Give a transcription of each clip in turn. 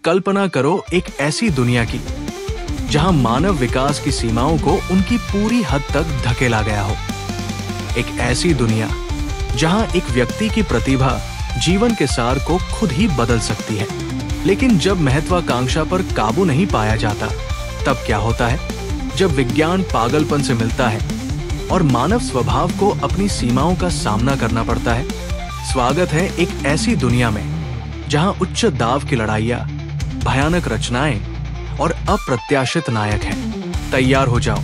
कल्पना करो एक ऐसी दुनिया की जहां मानव विकास की सीमाओं को उनकी पूरी हद तक धकेला गया हो। एक ऐसी दुनिया जहां एक व्यक्ति की प्रतिभा जीवन के सार को खुद ही बदल सकती है। लेकिन जब महत्वाकांक्षा पर काबू नहीं पाया जाता, तब क्या होता है? जब विज्ञान पागलपन से मिलता है और मानव स्वभाव को अपनी सीमाओं का सामना करना पड़ता है। स्वागत है एक ऐसी दुनिया में जहां उच्च दाव की लड़ाइयां, भयानक रचनाएं और अप्रत्याशित नायक हैं। तैयार हो जाओ,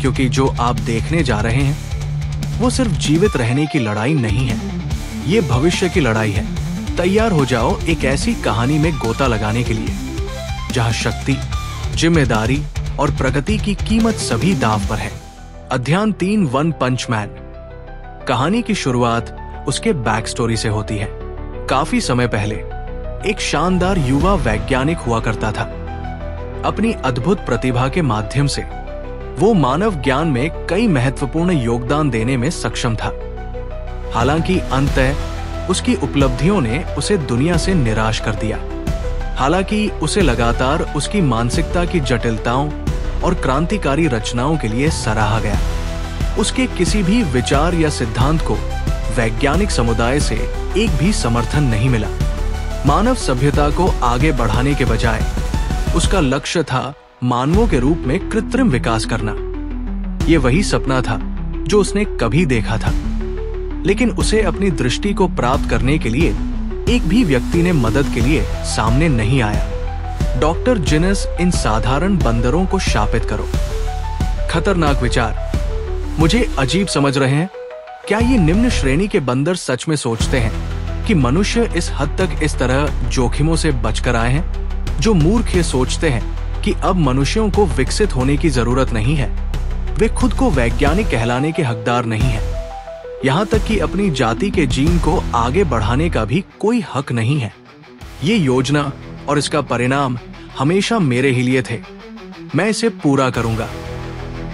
क्योंकि जो आप देखने जा रहे हैं वो सिर्फ जीवित रहने की लड़ाई नहीं है, ये भविष्य की लड़ाई है। तैयार हो जाओ एक ऐसी कहानी में गोता लगाने के लिए जहां शक्ति, जिम्मेदारी और प्रगति की कीमत सभी दांव पर है। अध्याय 3 वन पंच मैन। कहानी की शुरुआत उसके बैक स्टोरी से होती है। काफी समय पहले एक शानदार युवा वैज्ञानिक हुआ करता था। अपनी अद्भुत प्रतिभा के माध्यम से वो मानव ज्ञान में कई महत्वपूर्ण योगदान देने में सक्षम था। हालांकि अंततः उसकी उपलब्धियों ने उसे दुनिया से निराश कर दिया। हालांकि उसे लगातार उसकी मानसिकता की जटिलताओं और क्रांतिकारी रचनाओं के लिए सराहा गया। उसके किसी भी विचार या सिद्धांत को वैज्ञानिक समुदाय से एक भी समर्थन नहीं मिला। मानव सभ्यता को आगे बढ़ाने के बजाय उसका लक्ष्य था मानवों के रूप में कृत्रिम विकास करना। ये वही सपना था जो उसने कभी देखा था, लेकिन उसे अपनी दृष्टि को प्राप्त करने के लिए एक भी व्यक्ति ने मदद के लिए सामने नहीं आया। डॉक्टर जिनस, इन साधारण बंदरों को शापित करो। खतरनाक विचार। मुझे अजीब समझ रहे हैं? क्या ये निम्न श्रेणी के बंदर सच में सोचते हैं कि मनुष्य इस हद तक इस तरह जोखिमों से बचकर आए हैं? जो मूर्ख ये सोचते हैं कि अब मनुष्यों को विकसित होने की जरूरत नहीं है, वे खुद को वैज्ञानिक कहलाने के हकदार नहीं हैं। यहाँ तक कि अपनी जाति के जीन को आगे बढ़ाने का भी कोई हक नहीं है। ये योजना और इसका परिणाम हमेशा मेरे ही लिए थे। मैं इसे पूरा करूंगा,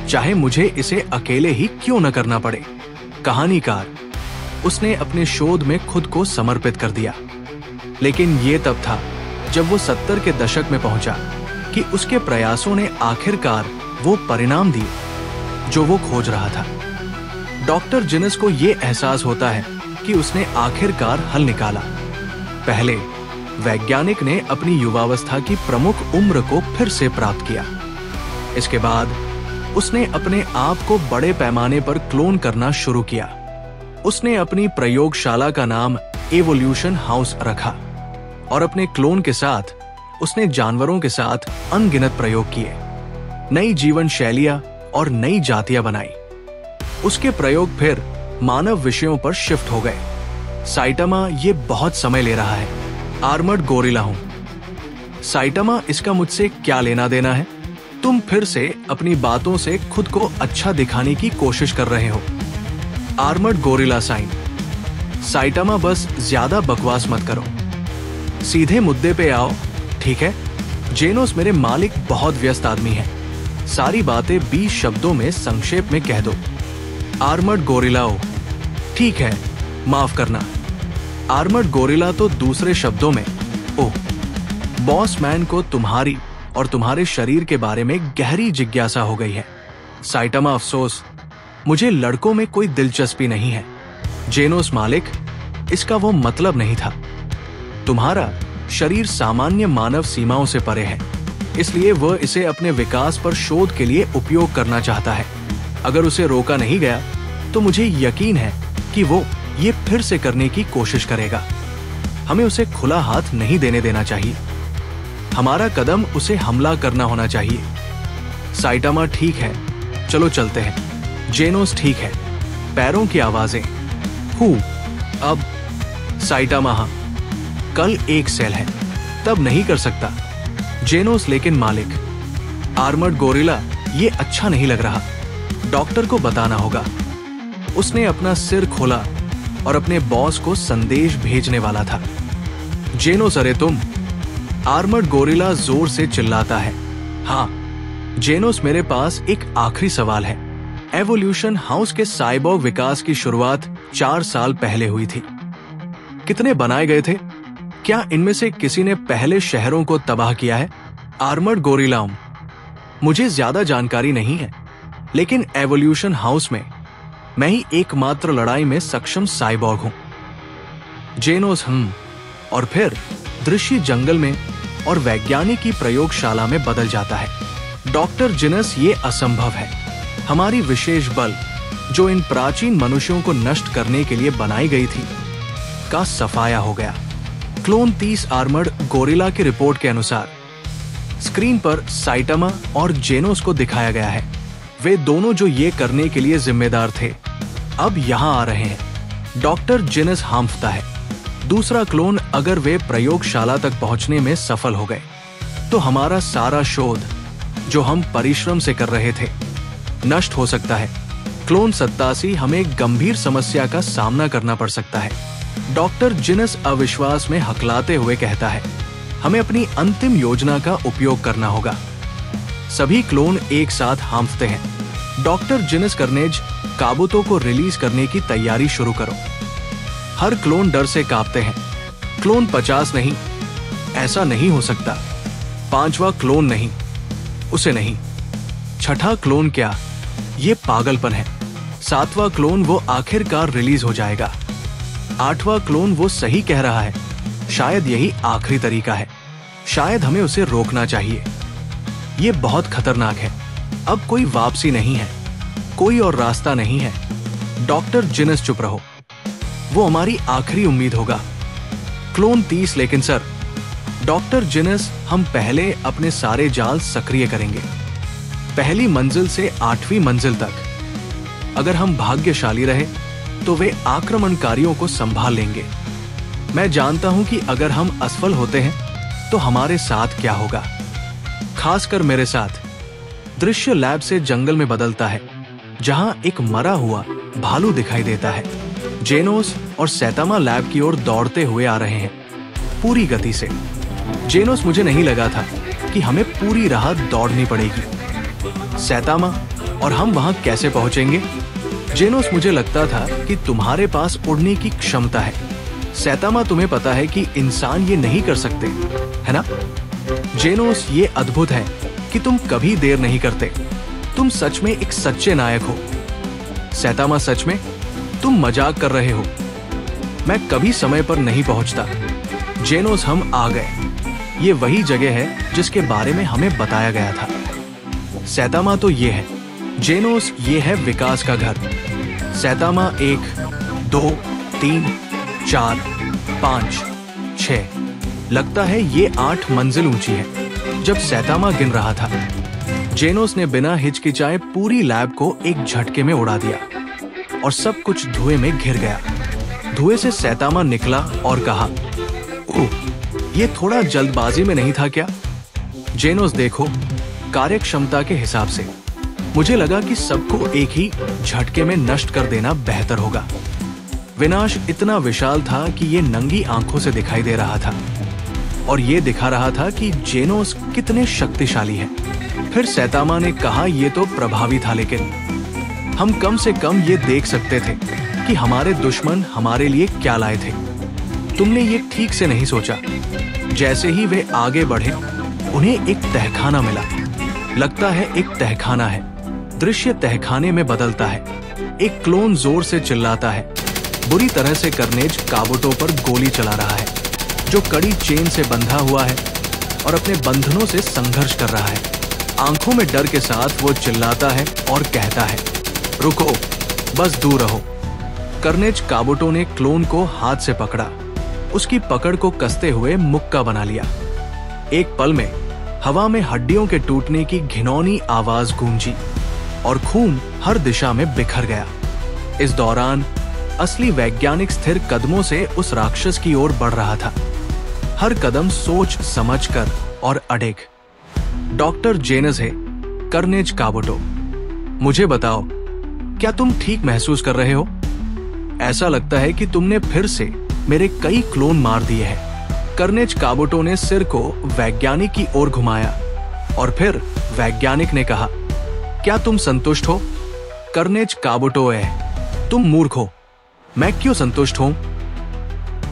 चाहे मुझे इसे अकेले ही क्यों न करना पड़े। कहानीकार, उसने अपने शोध में खुद को समर्पित कर दिया। लेकिन ये तब था जब वो 70 के दशक में पहुंचा कि उसके प्रयासों ने आखिरकार वो परिणाम दिए जो वो खोज रहा था। डॉक्टर जिनस को ये एहसास होता है कि उसने आखिरकार हल निकाला। पहले वैज्ञानिक ने अपनी युवावस्था की प्रमुख उम्र को फिर से प्राप्त किया। इसके बाद उसने अपने आप को बड़े पैमाने पर क्लोन करना शुरू किया। उसने अपनी प्रयोगशाला का नाम एवोल्यूशन हाउस रखा और अपने क्लोन के साथ उसने जानवरों के साथ अनगिनत प्रयोग किए, नई जीवन शैलियां और नई जातियां बनाई। उसके प्रयोग फिर मानव विषयों पर शिफ्ट हो गए। साइटामा, ये बहुत समय ले रहा है। आर्मर्ड गोरिल्ला हूं। साइटामा, इसका मुझसे क्या लेना देना है? तुम फिर से अपनी बातों से खुद को अच्छा दिखाने की कोशिश कर रहे हो। Armoured gorilla sign. साइटामा, बस ज्यादा बकवास मत करो, सीधे मुद्दे पे आओ, ठीक है? जेनोस, मेरे मालिक बहुत व्यस्त आदमी है, सारी बातें 20 शब्दों में संक्षेप में कह दो। आर्मर्ड गोरिल्लाओ, ठीक है, माफ करना। आर्मर्ड गोरिल्ला, तो दूसरे शब्दों में, ओह, बॉस मैन को तुम्हारी और तुम्हारे शरीर के बारे में गहरी जिज्ञासा हो गई है। साइटामा, अफसोस, मुझे लड़कों में कोई दिलचस्पी नहीं है। जेनोस, मालिक, इसका वो मतलब नहीं था। तुम्हारा शरीर सामान्य मानव सीमाओं से परे है, इसलिए वह इसे अपने विकास पर शोध के लिए उपयोग करना चाहता है। अगर उसे रोका नहीं गया तो मुझे यकीन है कि वो ये फिर से करने की कोशिश करेगा। हमें उसे खुला हाथ नहीं देने देना चाहिए। हमारा कदम उसे हमला करना होना चाहिए। साइटामा, ठीक है, चलो चलते हैं। जेनोस, ठीक है। पैरों की आवाजें। हूँ, अब। साइटामा, हाँ, कल एक सेल है, तब नहीं कर सकता। जेनोस, लेकिन मालिक। आर्मर्ड गोरिल्ला, ये अच्छा नहीं लग रहा, डॉक्टर को बताना होगा। उसने अपना सिर खोला और अपने बॉस को संदेश भेजने वाला था। जेनोस, अरे तुम। आर्मर्ड गोरिल्ला जोर से चिल्लाता है। हाँ जेनोस, मेरे पास एक आखिरी सवाल है। एवोल्यूशन हाउस के साइबोर्ग विकास की शुरुआत 4 साल पहले हुई थी। कितने बनाए गए थे? क्या इनमें से किसी ने पहले शहरों को तबाह किया है? आर्मर्ड गोरिल्लाओं। मुझे ज्यादा जानकारी नहीं है, लेकिन एवोल्यूशन हाउस में मैं ही एकमात्र लड़ाई में सक्षम साइबॉर्ग हूं। जेनोस। और फिर दृश्य जंगल में और वैज्ञानिक की प्रयोगशाला में बदल जाता है। डॉक्टर जिनस, ये असंभव है। हमारी विशेष बल जो इन प्राचीन मनुष्यों को नष्ट करने के लिए बनाई गई थी का सफाया हो गया। क्लोन 30 आर्मर्ड गोरिल्ला की रिपोर्ट के अनुसार स्क्रीन पर साइटामा और जेनोस को दिखाया गया है। वे दोनों जो ये करने के लिए जिम्मेदार थे अब यहां आ रहे हैं। डॉक्टर जिनस हांफता है। दूसरा क्लोन, अगर वे प्रयोगशाला तक पहुंचने में सफल हो गए तो हमारा सारा शोध जो हम परिश्रम से कर रहे थे नष्ट हो सकता है। क्लोन 87, हमें गंभीर समस्या का सामना करना पड़ सकता है। डॉक्टर जिनस अविश्वास में हकलाते हुए कहता है, हमें अपनी अंतिम योजना का उपयोग करना होगा। सभी क्लोन एक साथ हांफते हैं। डॉक्टर जिनस, कर्नेज, काबुतो को रिलीज करने की तैयारी शुरू करो। हर क्लोन डर से कांपते हैं। क्लोन 50 नहीं, ऐसा नहीं हो सकता। 5वां क्लोन नहीं, उसे नहीं। 6ठा क्लोन क्या, ये पागलपन है। 7वां क्लोन, वो आखिरकार रिलीज हो जाएगा। 8वां क्लोन, वो सही कह रहा है। शायद यही आखिरी तरीका है। शायद हमें उसे रोकना चाहिए। ये बहुत खतरनाक है। अब कोई वापसी नहीं है, कोई और रास्ता नहीं है। डॉक्टर जिनस, चुप रहो। वो हमारी आखिरी उम्मीद होगा। क्लोन 30, लेकिन सर। डॉक्टर जिनस, हम पहले अपने सारे जाल सक्रिय करेंगे, पहली मंजिल से 8वीं मंजिल तक। अगर हम भाग्यशाली रहे तो वे आक्रमणकारियों को संभाल लेंगे। मैं जानता हूं कि अगर हम असफल होते हैं तो हमारे साथ क्या होगा, खासकर मेरे साथ। दृश्य लैब से जंगल में बदलता है, जहां एक मरा हुआ भालू दिखाई देता है। जेनोस और सैतामा लैब की ओर दौड़ते हुए आ रहे हैं, पूरी गति से। जेनोस, मुझे नहीं लगा था कि हमें पूरी राह दौड़नी पड़ेगी। सैतामा, और हम वहां कैसे पहुंचेंगे? जेनोस, मुझे लगता था कि तुम्हारे पास उड़ने की क्षमता है। सैतामा, तुम्हें पता है कि इंसान ये नहीं कर सकते, है ना? जेनोस, ये अद्भुत है कि तुम कभी देर नहीं करते। तुम सच में एक सच्चे नायक हो। सैतामा, सच में? तुम मजाक कर रहे हो। मैं कभी समय पर नहीं पहुंचता। जेनोस, हम आ गए। ये वही जगह है जिसके बारे में हमें बताया गया था। सैतामा, तो ये है। जेनोस, ये है विकास का घर। सैतामा, 1 2 3 4 5 6, लगता है ये 8 मंजिल ऊंची है। जब सैतामा गिन रहा था, जेनोस ने बिना हिचकिचाए पूरी लैब को एक झटके में उड़ा दिया और सब कुछ धुएं में घिर गया। धुएं से सैतामा निकला और कहा, ओह, ये थोड़ा जल्दबाजी में नहीं था क्या? जेनोस, देखो, कार्यक्षमता के हिसाब से मुझे लगा कि सबको एक ही झटके में नष्ट कर देना बेहतर होगा। विनाश इतना विशाल था कि ये नंगी आंखों से दिखाई दे रहा था और ये दिखा रहा था कि जेनोस कितने शक्तिशाली है। फिर सैतामा ने कहा, ये तो प्रभावी था, लेकिन हम कम से कम ये देख सकते थे कि हमारे दुश्मन हमारे लिए क्या लाए थे। तुमने ये ठीक से नहीं सोचा। जैसे ही वे आगे बढ़े, उन्हें एक तहखाना मिला। लगता है एक तहखाना है। दृश्य तहखाने में बदलता है। एक क्लोन जोर से चिल्लाता है। बुरी तरह से कर्नेज काबुतो पर गोली चला रहा है, जो कड़ी चेन से बंधा हुआ है और अपने बंधनों से संघर्ष कर रहा है। आंखों में डर के साथ वो चिल्लाता है और कहता है, रुको, बस दूर रहो। कर्नेज काबुतो ने क्लोन को हाथ से पकड़ा, उसकी पकड़ को कसते हुए मुक्का बना लिया। एक पल में हवा में हड्डियों के टूटने की घिनौनी आवाज गूंजी और खून हर दिशा में बिखर गया। इस दौरान असली वैज्ञानिक स्थिर कदमों से उस राक्षस की ओर बढ़ रहा था, हर कदम सोच समझकर और अड़ेग। डॉक्टर जेनस है, कर्नेज काबुतो, मुझे बताओ, क्या तुम ठीक महसूस कर रहे हो? ऐसा लगता है कि तुमने फिर से मेरे कई क्लोन मार दिए हैं। कर्नेज काबुतो ने सिर को वैज्ञानिक की ओर घुमाया और फिर वैज्ञानिक ने कहा, क्या तुम संतुष्ट हो? कर्नेज काबुतो है, तुम मूर्ख हो। मैं क्यों संतुष्ट हूं?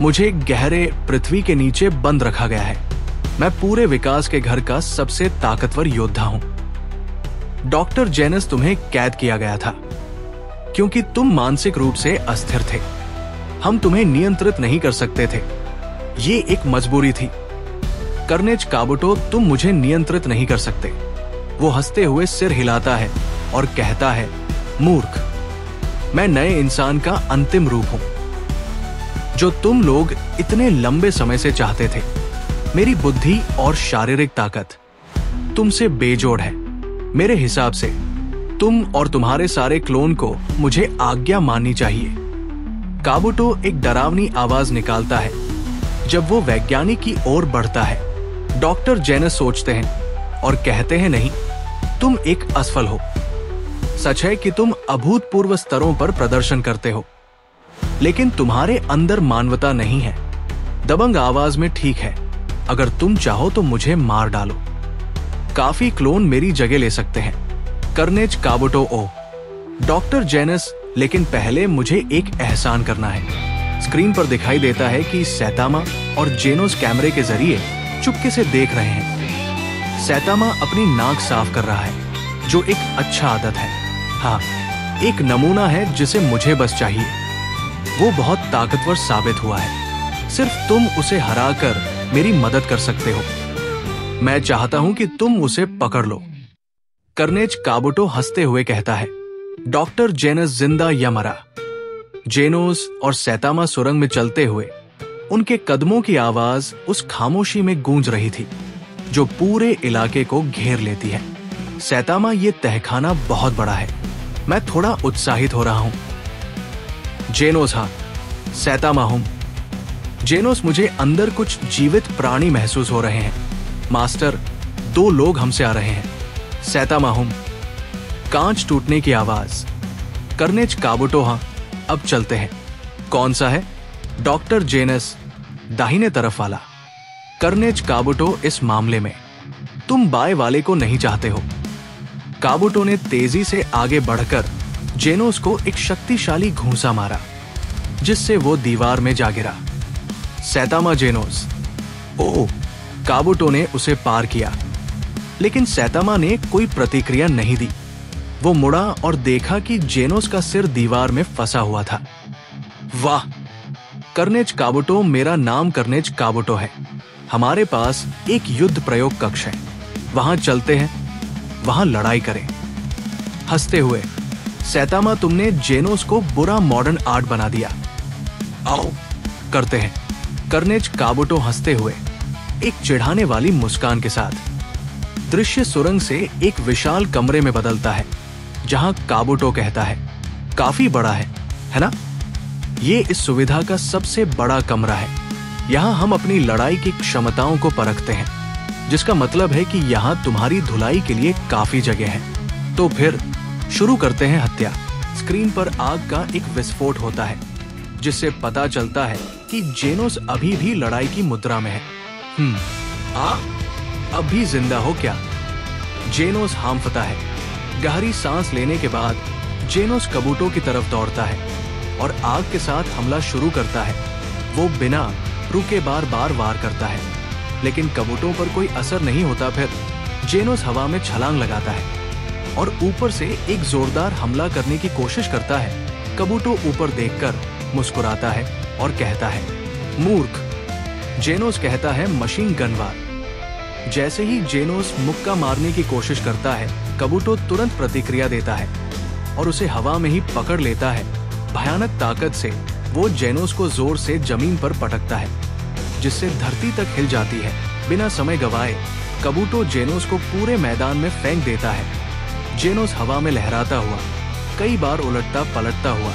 मुझे गहरे पृथ्वी के नीचे बंद रखा गया है। मैं पूरे विकास के घर का सबसे ताकतवर योद्धा हूं। डॉक्टर जेनस, तुम्हें कैद किया गया था क्योंकि तुम मानसिक रूप से अस्थिर थे। हम तुम्हें नियंत्रित नहीं कर सकते थे, ये एक मजबूरी थी। कर्नेज काबुटो, तुम मुझे नियंत्रित नहीं कर सकते। वो हंसते हुए सिर हिलाता है और कहता है, मूर्ख, मैं नए इंसान का अंतिम रूप हूं जो तुम लोग इतने लंबे समय से चाहते थे। मेरी बुद्धि और शारीरिक ताकत तुमसे बेजोड़ है। मेरे हिसाब से तुम और तुम्हारे सारे क्लोन को मुझे आज्ञा माननी चाहिए। काबुटो एक डरावनी आवाज निकालता है जब वो वैज्ञानिक की ओर बढ़ता है। डॉक्टर जेनस सोचते हैं और कहते हैं, नहीं, तुम एक असफल हो। सच है कि तुम अभूतपूर्व स्तरों पर प्रदर्शन करते हो, लेकिन तुम्हारे अंदर मानवता नहीं है। दबंग आवाज में, ठीक है, अगर तुम चाहो तो मुझे मार डालो। काफी क्लोन मेरी जगह ले सकते हैं। कर्नेज काबुटो ओ। डॉक्टर जेनस, लेकिन पहले मुझे एक एहसान करना है। स्क्रीन पर दिखाई देता है कि सैतामा और जेनोस कैमरे के जरिए चुपके से देख रहे हैं। सैतामा अपनी नाक साफ कर रहा है, जो एक अच्छा आदत है। हाँ, एक नमूना है जिसे मुझे बस चाहिए। वो बहुत ताकतवर साबित हुआ है। सिर्फ तुम उसे हराकर मेरी मदद कर सकते हो। मैं चाहता हूं कि तुम उसे पकड़ लो। कर्नेज काबुटो हंसते हुए कहता है, डॉक्टर जेनस जिंदा या मरा? जेनोस और सैतामा सुरंग में चलते हुए उनके कदमों की आवाज उस खामोशी में गूंज रही थी जो पूरे इलाके को घेर लेती है। सैतामा, ये तहखाना बहुत बड़ा है। मैं थोड़ा उत्साहित हो रहा हूं। जेनोस, हाँ। सैतामा, हूं। जेनोस, मुझे अंदर कुछ जीवित प्राणी महसूस हो रहे हैं। मास्टर, 2 लोग हमसे आ रहे हैं। सैतामा, हूं। कांच टूटने की आवाज। कर्नेज काबुटो, हाँ, अब चलते हैं। कौन सा है? डॉक्टर जेनस, दाहिने तरफ वाला। कर्नेज काबुटो, इस मामले में तुम बाएं वाले को नहीं चाहते हो। काबुटो ने तेजी से आगे बढ़कर जेनोस को एक शक्तिशाली घूंसा मारा, जिससे वो दीवार में जा गिरा। सैतामा, जेनोस। ओह! काबुटो ने उसे पार किया, लेकिन सैतामा ने कोई प्रतिक्रिया नहीं दी। वो मुड़ा और देखा कि जेनोस का सिर दीवार में फंसा हुआ था। वाह! कर्नेज काबुटो, मेरा नाम कर्नेज काबुटो है। हमारे पास एक युद्ध प्रयोग कक्ष है। वहां चलते हैं, वहां लड़ाई करें। हंसते हुए, सैतामा, तुमने जेनोस को बुरा मॉडर्न आर्ट बना दिया। आओ, करते हैं। कर्नेज काबुटो हंसते हुए, एक चिढ़ाने वाली मुस्कान के साथ। दृश्य सुरंग से एक विशाल कमरे में बदलता है, जहां काबुटो कहता है, काफी बड़ा है ना? ये इस सुविधा का सबसे बड़ा कमरा है। यहाँ हम अपनी लड़ाई की क्षमताओं को परखते हैं, जिसका मतलब है कि यहाँ तुम्हारी धुलाई के लिए काफी जगह है। तो फिर शुरू करते हैं हत्या। स्क्रीन पर आग का एक विस्फोट होता है, जिससे पता चलता है कि जेनोस अभी भी लड़ाई की मुद्रा में है। अब भी जिंदा हो क्या? जेनोस हांफता है। गहरी सांस लेने के बाद जेनोस काबुटो की तरफ दौड़ता है और आग के साथ हमला शुरू करता है। वो बिना रुके बार बार वार करता है, लेकिन काबुटो पर कोई असर नहीं होता। फिर जेनोस हवा में छलांग लगाता है और ऊपर से एक जोरदार हमला करने की कोशिश करता है। काबुटो ऊपर देखकर मुस्कुराता है और कहता है, मूर्ख। जेनोस कहता है, मशीन गन वार। जैसे ही जेनोस मुक्का मारने की कोशिश करता है, काबुटो तुरंत प्रतिक्रिया देता है और उसे हवा में ही पकड़ लेता है। भयानक ताकत से वो जेनोस को जोर से जमीन पर पटकता है, जिससे धरती तक हिल जाती है। बिना समय गवाए काबुटो जेनोस को पूरे मैदान में फेंक देता है। जेनोस हवा में लहराता हुआ, कई बार उलटता पलटता हुआ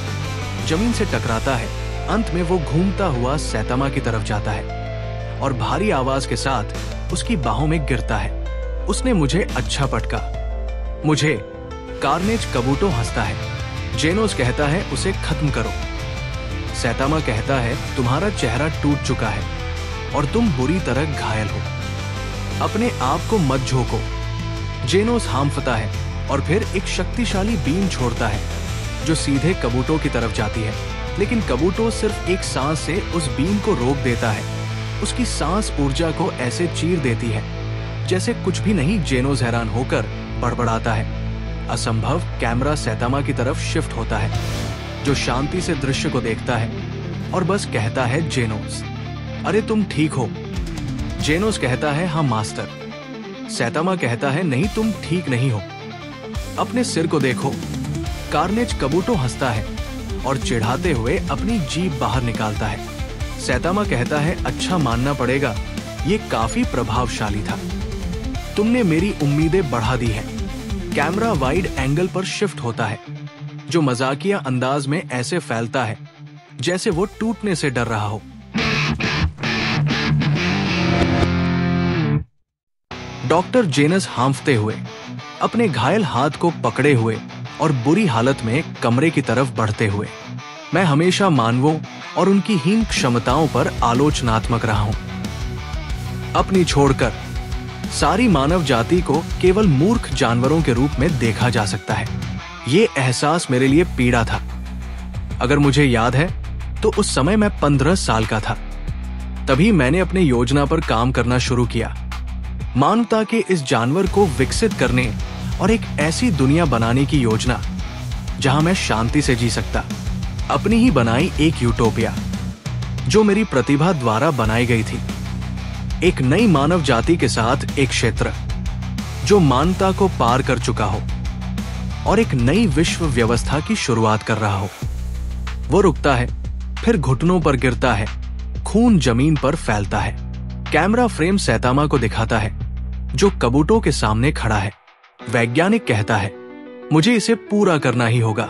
जमीन से टकराता है। अंत में वो घूमता हुआ सैतामा की तरफ जाता है और भारी आवाज के साथ उसकी बाहों में गिरता है। उसने मुझे अच्छा पटका। मुझे। कार्नेज काबुटो हंसता है। जेनोस कहता है, उसे खत्म करो। सैतामा कहता है, तुम्हारा चेहरा टूट चुका है और तुम बुरी तरह घायल हो। अपने आप को मत झोंको। जेनोस हांफता है और फिर एक शक्तिशाली बीम छोड़ता है, जो सीधे काबुटो की तरफ जाती है। लेकिन कबूटो सिर्फ एक सांस से उस बीम को रोक देता है। उसकी सांस ऊर्जा को ऐसे चीर देती है जैसे कुछ भी नहीं। जेनोस हैरान होकर बड़बड़ाता है। असंभव। कैमरा सैतामा की तरफ शिफ्ट होता है, जो शांति से दृश्य को देखता है और बस कहता है, जेनोस, अरे तुम ठीक हो? जेनोस कहता है, हाँ मास्टर। सैतामा कहता है, नहीं, तुम ठीक नहीं हो, अपने सिर को देखो। कार्नेज कबूटो हंसता है और चिढ़ाते हुए अपनी जीभ बाहर निकालता है। सैतामा कहता है, अच्छा मानना पड़ेगा, ये काफी प्रभावशाली था। तुमने मेरी उम्मीदें बढ़ा दी हैं। कैमरा वाइड एंगल पर शिफ्ट होता है, जो मजाकिया अंदाज में ऐसे फैलता है जैसे वो टूटने से डर रहा हो। डॉक्टर जेनस हांफते हुए, अपने घायल हाथ को पकड़े हुए और बुरी हालत में कमरे की तरफ बढ़ते हुए, मैं हमेशा मानवों और उनकी हीन क्षमताओं पर आलोचनात्मक रहा हूं। अपनी छोड़कर सारी मानव जाति को केवल मूर्ख जानवरों के रूप में देखा जा सकता है। ये एहसास मेरे लिए पीड़ा था। अगर मुझे याद है तो उस समय मैं 15 साल का था। तभी मैंने अपनी योजना पर काम करना शुरू किया, मानवता के इस जानवर को विकसित करने और एक ऐसी दुनिया बनाने की योजना जहां मैं शांति से जी सकता। अपनी ही बनाई एक यूटोपिया, जो मेरी प्रतिभा द्वारा बनाई गई थी। एक नई मानव जाति के साथ एक क्षेत्र जो मानवता को पार कर चुका हो और एक नई विश्व व्यवस्था की शुरुआत कर रहा हो। वो रुकता है, फिर घुटनों पर गिरता है, खून जमीन पर फैलता है। कैमरा फ्रेम सैतामा को दिखाता है, जो कबूटो के सामने खड़ा है। वैज्ञानिक कहता है, मुझे इसे पूरा करना ही होगा।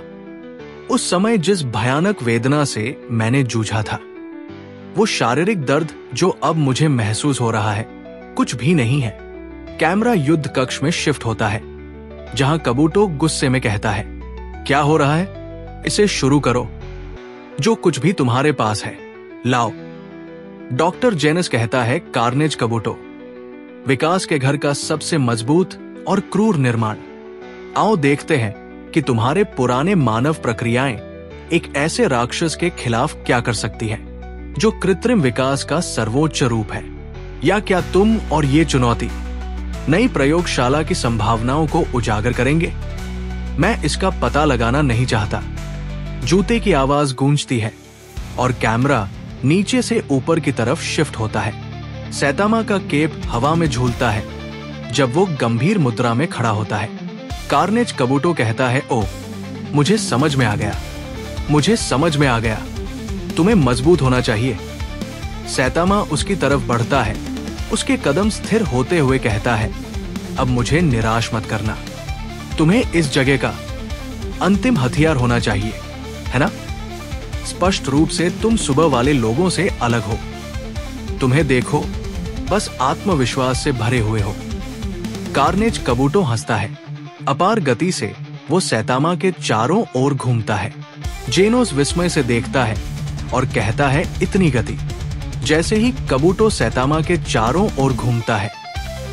उस समय जिस भयानक वेदना से मैंने जूझा था, वो शारीरिक दर्द जो अब मुझे महसूस हो रहा है, कुछ भी नहीं है। कैमरा युद्ध कक्ष में शिफ्ट होता है, जहां कबूटो गुस्से में कहता है, क्या हो रहा है? इसे शुरू करो। जो कुछ भी तुम्हारे पास है, लाओ। डॉक्टर जेनस कहता है, कार्नेज कबूटो, विकास के घर का सबसे मजबूत और क्रूर निर्माण। आओ देखते हैं कि तुम्हारे पुराने मानव प्रक्रियाएं एक ऐसे राक्षस के खिलाफ क्या कर सकती हैं, जो कृत्रिम विकास का सर्वोच्च रूप है। या क्या तुम और ये चुनौती नई प्रयोगशाला की संभावनाओं को उजागर करेंगे? मैं इसका पता लगाना नहीं चाहता। जूते की आवाज गूंजती है और कैमरा नीचे से ऊपर की तरफ शिफ्ट होता है। सैतामा का केप हवा में झूलता है जब वो गंभीर मुद्रा में खड़ा होता है। कार्नेज कबूटो कहता है, ओ, मुझे समझ में आ गया, मुझे समझ में आ गया। तुम्हें मजबूत होना चाहिए। सैतामा उसकी तरफ बढ़ता है, उसके कदम स्थिर होते हुए कहता है, अब मुझे निराश मत करना। तुम्हें इस जगह का अंतिम हथियार होना चाहिए, है ना? स्पष्ट रूप से तुम सुबह वाले लोगों से अलग हो। तुम्हें देखो, बस आत्मविश्वास से भरे हुए हो। कार्नेज कबूटो हंसता है। अपार गति से वो सैतामा के चारों ओर घूमता है। जेनोस विस्मय से देखता है और कहता है, इतनी गति? जैसे ही कबूटो सैतामा के चारों ओर घूमता है,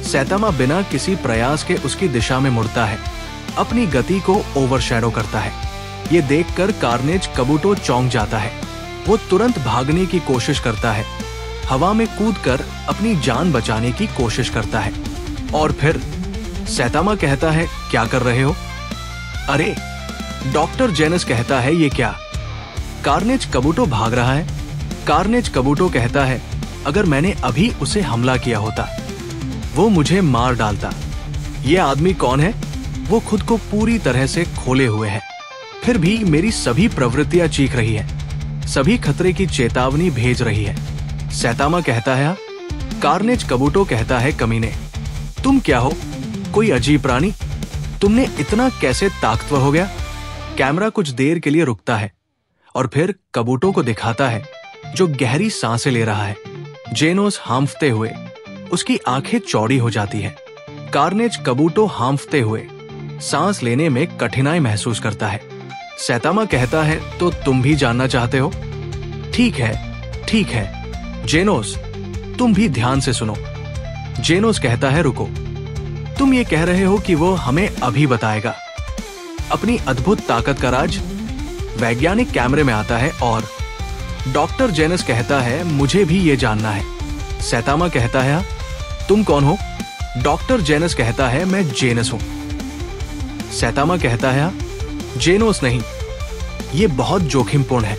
सैतामा बिना किसी प्रयास के उसकी दिशा में मुड़ता है, अपनी गति को ओवरशैडो करता है। ये देखकर कार्नेज कबूटो चौंक जाता है। वो तुरंत भागने की कोशिश करता है, हवा में कूदकर अपनी जान बचाने की कोशिश करता है। और फिर सैतामा कहता है, क्या कर रहे हो? अरे, डॉक्टर जेनस कहता है, ये क्या? कार्नेज कबूटो भाग रहा है। कार्नेज कबूटो कहता है, अगर मैंने अभी उसे हमला किया होता, वो मुझे मार डालता। ये आदमी कौन है? वो खुद को पूरी तरह से खोले हुए है, फिर भी मेरी सभी प्रवृत्तियां चीख रही है, सभी खतरे की चेतावनी भेज रही है। सैतामा कहता है, कार्नेज कबूटो कहता है, कमीने, तुम क्या हो? कोई अजीब प्राणी? तुमने इतना कैसे ताकतवर हो गया? कैमरा कुछ देर के लिए रुकता है और फिर कबूटो को दिखाता है, जो गहरी सांसें ले रहा है। जेनोस हांफते हुए, उसकी आंखें चौड़ी हो जाती हैं। कार्नेज कबूटो हांफते हुए सांस लेने में कठिनाई महसूस करता है। सैतामा कहता है, तो तुम भी जानना चाहते हो? ठीक है, ठीक है। जेनोस, तुम भी ध्यान से सुनो। जेनोस कहता है, रुको, तुम ये कह रहे हो कि वो हमें अभी बताएगा अपनी अद्भुत ताकत का राज? वैज्ञानिक कैमरे में आता है और डॉक्टर जेनस कहता है, मुझे भी ये जानना है। सैतामा कहता है, तुम कौन हो? डॉक्टर जेनस कहता है, मैं जेनस हूं। सैतामा कहता है, जेनोस नहीं, ये बहुत जोखिमपूर्ण है,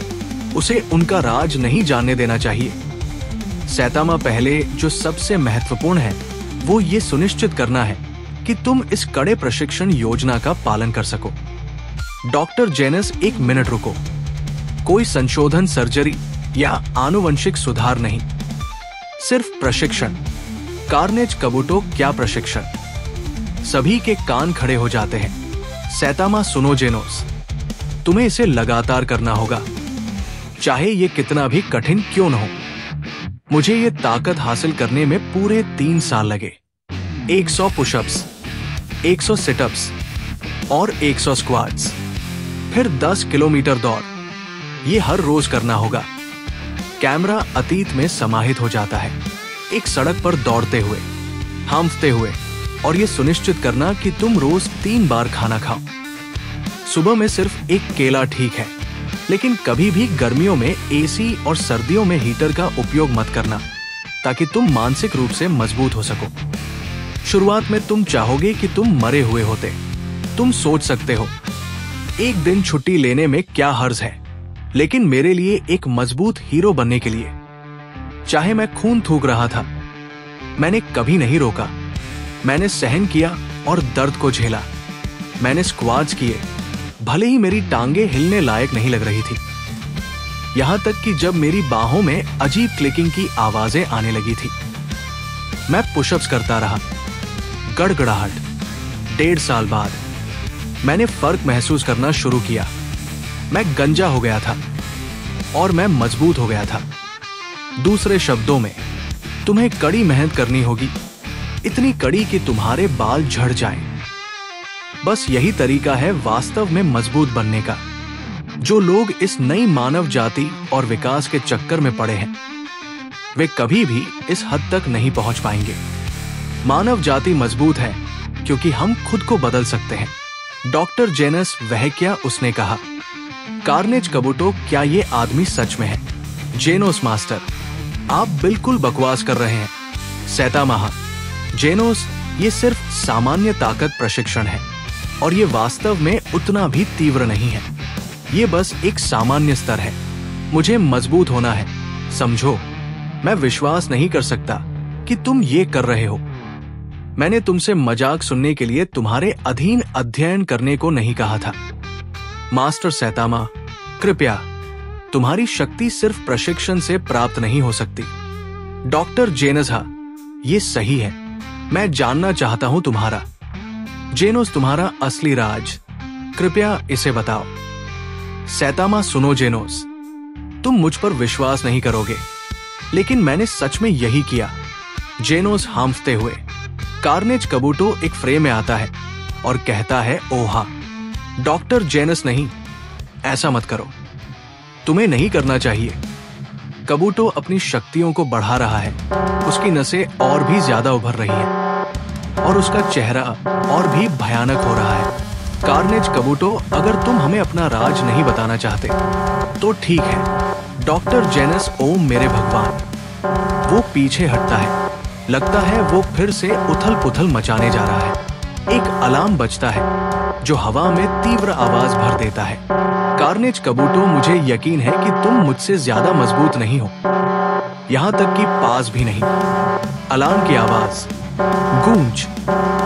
उसे उनका राज नहीं जानने देना चाहिए। सैतामा पहले जो सबसे महत्वपूर्ण है वो ये सुनिश्चित करना है कि तुम इस कड़े प्रशिक्षण योजना का पालन कर सको। डॉक्टर जेनस, 1 मिनट रुको। कोई संशोधन, सर्जरी या आनुवंशिक सुधार नहीं, सिर्फ प्रशिक्षण। कार्नेज कबूटो, क्या प्रशिक्षण? सभी के कान खड़े हो जाते हैं। सैतामा, सुनो जेनोस, तुम्हें इसे लगातार करना होगा, चाहे ये कितना भी कठिन क्यों न हो। मुझे ये ताकत हासिल करने में पूरे 3 साल लगे। 100 पुशअप्स, 100 सिटअप्स और 100 स्क्वाट्स, फिर 10 किलोमीटर दौड़। ये हर रोज करना होगा। कैमरा अतीत में समाहित हो जाता है, एक सड़क पर दौड़ते हुए, हांफते हुए, और ये सुनिश्चित करना कि तुम रोज 3 बार खाना खाओ। सुबह में सिर्फ 1 केला ठीक है, लेकिन कभी भी गर्मियों में एसी और सर्दियों में हीटर का उपयोग मत करना, ताकि तुम मानसिक रूप से मजबूत हो सको। शुरुआत में तुम चाहोगे कि तुम मरे हुए होते। तुम सोच सकते हो, एक दिन छुट्टी लेने में क्या हर्ज है, लेकिन मेरे लिए एक मजबूत हीरो बनने के लिए, चाहे मैं खून थूक रहा था, मैंने कभी नहीं रोका। मैंने सहन किया और दर्द को झेला। मैंने स्क्वाट्स किए, भले ही मेरी टांगे हिलने लायक नहीं लग रही थी। यहां तक कि जब मेरी बाहों में अजीब क्लिकिंग की आवाजें आने लगी थी। मैं पुशअप्स करता रहा। गड़गड़ाहट। 1.5 साल बाद मैंने फर्क महसूस करना शुरू किया। मैं गंजा हो गया था और मैं मजबूत हो गया था। दूसरे शब्दों में, तुम्हें कड़ी मेहनत करनी होगी, इतनी कड़ी कि तुम्हारे बाल झड़ जाएं। बस यही तरीका है वास्तव में मजबूत बनने का। जो लोग इस नई मानव जाति और विकास के चक्कर में पड़े हैं, वे कभी भी इस हद तक नहीं पहुंच पाएंगे। मानव जाति मजबूत है क्योंकि हम खुद को बदल सकते हैं। डॉक्टर जेनस, वह क्या? उसने कहा। कार्नेज कबूटो, क्या ये आदमी सच में है? जेनोस, मास्टर, आप बिल्कुल बकवास कर रहे हैं। सैतामा, जेनोस, ये सिर्फ सामान्य ताकत प्रशिक्षण है और ये वास्तव में उतना भी तीव्र नहीं है। ये बस एक सामान्य स्तर है। मुझे मजबूत होना है, समझो। मैं विश्वास नहीं कर सकता कि तुम ये कर रहे हो। मैंने तुमसे मजाक सुनने के लिए तुम्हारे अधीन अध्ययन करने को नहीं कहा था। मास्टर सैतामा, कृपया, तुम्हारी शक्ति सिर्फ प्रशिक्षण से प्राप्त नहीं हो सकती। डॉक्टर जेनस, ये सही है। मैं जानना चाहता हूं तुम्हारा। जेनोस, तुम्हारा असली राज, कृपया इसे बताओ। सैतामा, सुनो जेनोस, तुम मुझ पर विश्वास नहीं करोगे, लेकिन मैंने सच में यही किया। जेनोस, हांफते हुए। कार्नेज कबूटो एक फ्रेम में आता है और कहता है, ओहा। डॉक्टर जेनस, नहीं, ऐसा मत करो, तुम्हें नहीं करना चाहिए। कबूटो अपनी शक्तियों को बढ़ा रहा है। उसकी नसें और भी ज्यादा उभर रही हैं और उसका चेहरा और भी भयानक हो रहा है। कार्नेज कबूटो, अगर तुम हमें अपना राज नहीं बताना चाहते तो ठीक है। डॉक्टर जेनस, ओम मेरे भगवान। वो पीछे हटता है। लगता है वो फिर से उथल पुथल मचाने जा रहा है। एक अलार्म बजता है जो हवा में तीव्र आवाज भर देता है। कार्नेज कबूटो, मुझे यकीन है कि तुम मुझसे ज्यादा मजबूत नहीं हो, यहां तक कि पास भी नहीं। अलार्म की आवाज, गूंज।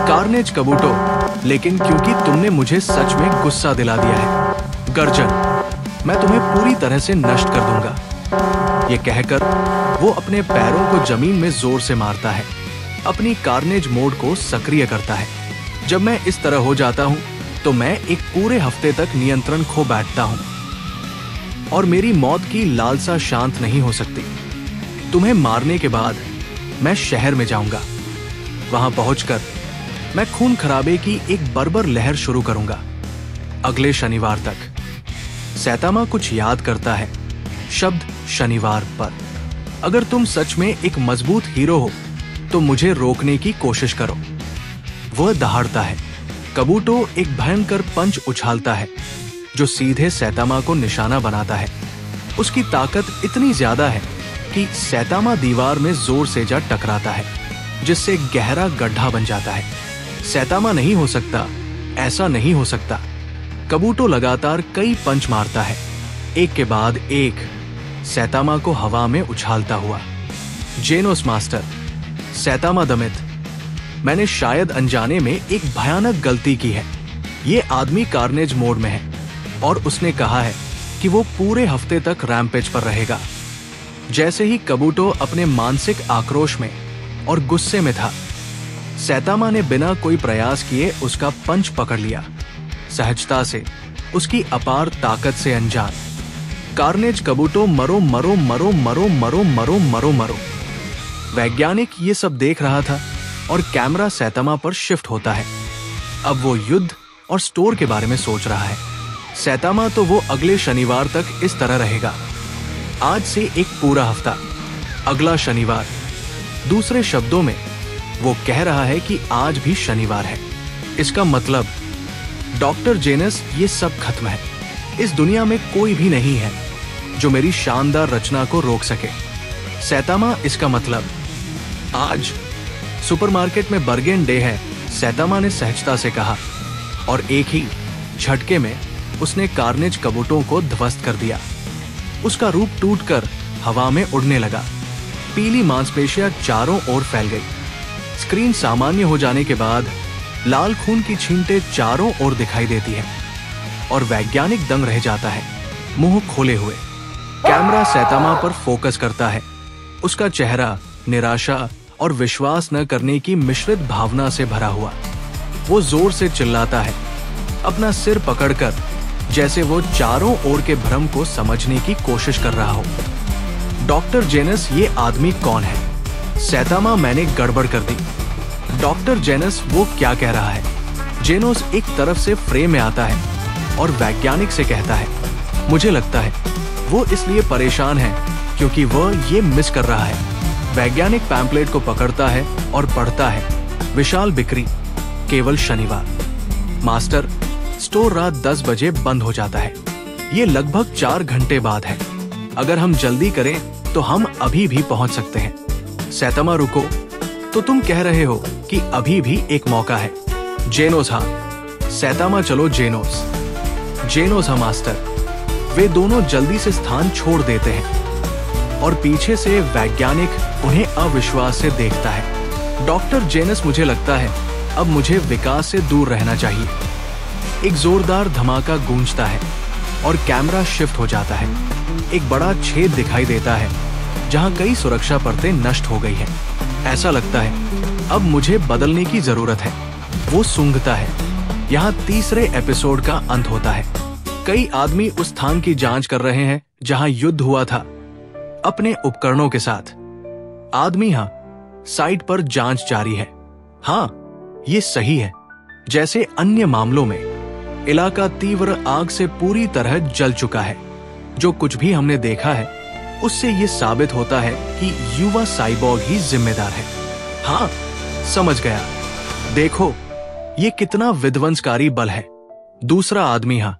कार्नेज कबूटो, लेकिन क्योंकि तुमने मुझे सच में गुस्सा दिला दिया है। गर्जन, मैं तुम्हें पूरी तरह से नष्ट कर दूंगा। ये कहकर वो अपने पैरों को जमीन में जोर से मारता है, अपनी कार्नेज मोड को सक्रिय करता है। जब मैं इस तरह हो जाता हूं तो मैं एक पूरे हफ्ते तक नियंत्रण खो बैठता हूं और मेरी मौत की लालसा शांत नहीं हो सकती। तुम्हें मारने के बाद मैं शहर में जाऊंगा। वहां पहुंचकर मैं खून खराबे की एक बर्बर लहर शुरू करूंगा। अगले शनिवार तक। सैतामा कुछ याद करता है। शब्द शनिवार पर। अगर तुम सच में एक मजबूत हीरो हो तो मुझे रोकने की कोशिश करो। वह दहाड़ता है। कबूटो एक भयंकर पंच उछालता है जो सीधे सैतामा को निशाना बनाता है। उसकी ताकत इतनी ज्यादा है कि सैतामा दीवार में जोर से जा टकराता है, जिससे गहरा गड्ढा बन जाता है। सैतामा नहीं हो सकता, ऐसा नहीं हो सकता। कबूटो लगातार कई पंच मारता है, एक के बाद एक, सैतामा को हवा में उछालता हुआ। जेनोस मास्टर, सैतामा दमित, मैंने शायद अनजाने में एक भयानक गलती की है। ये आदमी कार्नेज मोड में है और उसने कहा है कि वो पूरे हफ्ते तक रैम्पेज पर रहेगा। जैसे ही कबूटो अपने मानसिक आक्रोश में और गुस्से में था, सैतामा ने बिना कोई प्रयास किए उसका पंच पकड़ लिया, सहजता से, उसकी अपार ताकत से अनजान। कार्नेज कबूटो, मरो मरो मरो मरो मरो मरो मरो मरो। वैज्ञानिक ये सब देख रहा था और कैमरा सैतामा पर शिफ्ट होता है। अब वो युद्ध और स्टोर के बारे में सोच रहा है। सैतामा तो वो अगले शनिवार तक इस तरह रहेगा। आज से एक पूरा हफ्ता, अगला शनिवार। दूसरे शब्दों में वो कह रहा है कि आज भी शनिवार है। इसका मतलब डॉक्टर जेनस, ये सब खत्म है। इस दुनिया में कोई भी नहीं है जो मेरी शानदार रचना को रोक सके। सैतामा, इसका मतलब आज सुपरमार्केट में बर्गेन डे है, सैतामा ने सहजता से कहा, और एक ही झटके में उसने कार्नेज कबूटों को ध्वस्त कर दिया। उसका रूप टूटकर हवा में उड़ने लगा। पीली मांसपेशियां चारों ओर फैल गई। स्क्रीन सामान्य हो जाने के बाद लाल खून की छींटें चारों ओर दिखाई देती है और वैज्ञानिक दंग रह जाता है, मुंह खोले हुए। कैमरा सैतामा पर फोकस करता है। उसका चेहरा निराशा और विश्वास न करने की मिश्रित भावना से भरा हुआ। वो जोर से चिल्लाता है, अपना सिर पकड़कर, जैसे वो चारों ओर के भ्रम को समझने की कोशिश कर रहा हो। डॉक्टर जेनस, ये आदमी कौन है? सैतामा, मैंने गड़बड़ कर दी। डॉक्टर जेनस, वो क्या कह रहा है? जेनोस एक तरफ से फ्रेम में आता है और वैज्ञानिक से कहता है, मुझे लगता है वो इसलिए परेशान है क्योंकि वह ये मिस कर रहा है। वैज्ञानिक पैम्पलेट को पकड़ता है और पढ़ता है, विशाल बिक्री, केवल शनिवार। मास्टर, स्टोर रात 10 बजे बंद हो जाता है। ये लगभग 4 घंटे बाद है। अगर हम जल्दी करें तो हम अभी भी पहुंच सकते हैं। सैतामा, रुको, तो तुम कह रहे हो कि अभी भी एक मौका है? जेनोस, हाँ। सैतामा, चलो जेनोस। जेनोस, हाँ मास्टर। वे दोनों जल्दी से स्थान छोड़ देते हैं और पीछे से वैज्ञानिक उन्हें अविश्वास से देखता है। डॉक्टर जेनस, मुझे लगता है अब मुझे विकास से दूर रहना चाहिए। एक जोरदार धमाका गूंजता है और कैमरा शिफ्ट हो जाता है। एक बड़ा छेद दिखाई देता है जहां कई सुरक्षा परतें नष्ट हो गई हैं। ऐसा लगता है अब मुझे बदलने की जरूरत है। वो सूंघता है। यहाँ तीसरे एपिसोड का अंत होता है। कई आदमी उस स्थान की जांच कर रहे हैं जहां युद्ध हुआ था, अपने उपकरणों के साथ। आदमी, हाँ, साइट पर जांच जारी है। हाँ, ये सही है। जैसे अन्य मामलों में इलाका तीव्र आग से पूरी तरह जल चुका है। जो कुछ भी हमने देखा है उससे ये साबित होता है कि युवा साइबॉर्ग ही जिम्मेदार है। हाँ, समझ गया। देखो, ये कितना विध्वंसकारी बल है। दूसरा आदमी, हाँ,